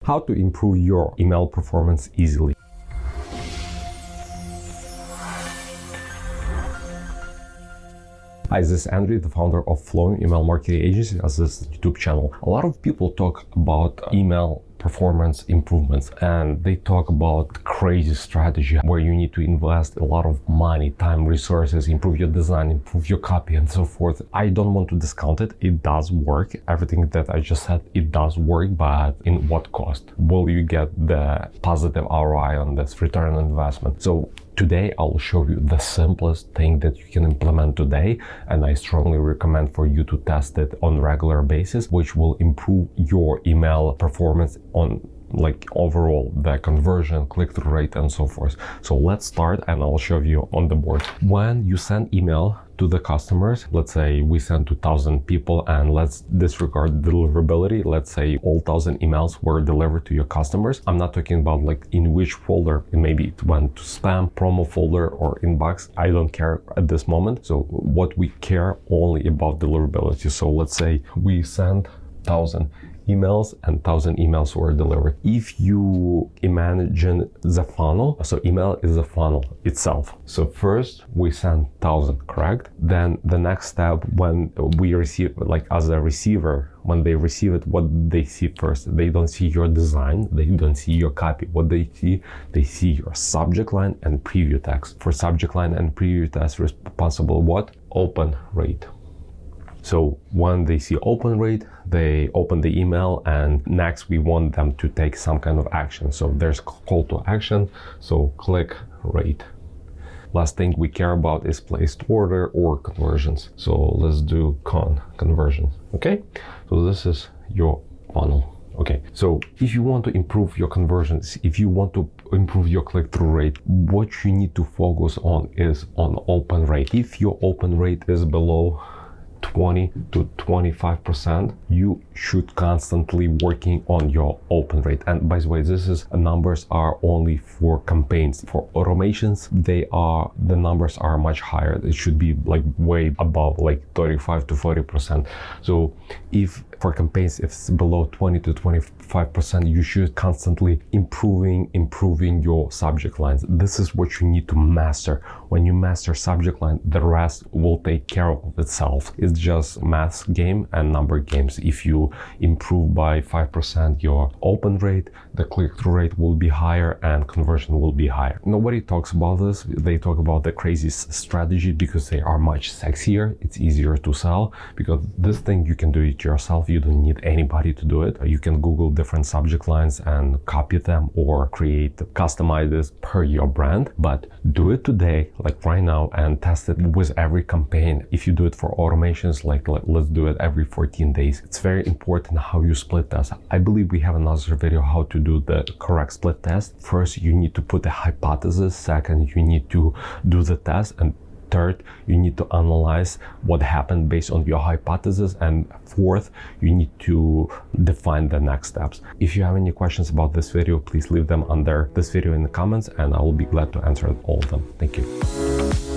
how to improve your email performance easily. Hi, this is Andrew, the founder of Flowing Email Marketing Agency as this YouTube channel. A lot of people talk about email performance improvements, and they talk about crazy strategy where you need to invest a lot of money, time, resources, improve your design, improve your copy, and so forth. I don't want to discount it. It does work. Everything that I just said, it does work, but in what cost? Will you get the positive ROI on this, return on investment? So today I'll show you the simplest thing that you can implement today, and I strongly recommend for you to test it on a regular basis, which will improve your email performance on like overall the conversion, click-through rate, and so forth. So let's start, and I'll show you on the board. When you send email to the customers, let's say we send to 1,000 people, and let's disregard deliverability. Let's say all 1,000 emails were delivered to your customers. I'm not talking about like in which folder. Maybe it went to spam, promo folder, or inbox. I don't care at this moment. So what we care only about deliverability. So let's say we send 1,000 emails and 1,000 emails were delivered. If you imagine the funnel, so email is a funnel itself. So first we send 1,000, correct? Then the next step, when we receive, like as a receiver, when they receive it, what they see first? They don't see your design, they don't see your copy. What they see your subject line and preview text. For subject line and preview text, responsible what? Open rate. So when they see open rate, they open the email, and next we want them to take some kind of action. So there's call to action, so click rate. Last thing we care about is placed order or conversions. So let's do conversions, okay? So this is your funnel. Okay, so if you want to improve your conversions, if you want to improve your click-through rate, what you need to focus on is on open rate. If your open rate is below 20 to 25%, you should constantly working on your open rate. And by the way, numbers are only for campaigns. For automations, the numbers are much higher. It should be like way above, like 35 to 40%. So if for campaigns, if it's below 20 to 25%, you should constantly improving your subject lines. This is what you need to master. When you master subject line, the rest will take care of itself. It's just math game and number games. If you improve by 5% your open rate, the click-through rate will be higher and conversion will be higher. Nobody talks about this. They talk about the crazy strategy because they are much sexier. It's easier to sell because this thing you can do it yourself. You don't need anybody to do it. You can Google different subject lines and copy them or customize this per your brand, but do it today, like right now, and test it with every campaign. If you do it for automations, like let's do it every 14 days. It's very important how you split test. I believe we have another video how to do the correct split test. First, you need to put a hypothesis. Second, you need to do the test. And third, you need to analyze what happened based on your hypothesis. And fourth, you need to define the next steps. If you have any questions about this video, please leave them under this video in the comments, and I will be glad to answer all of them. Thank you.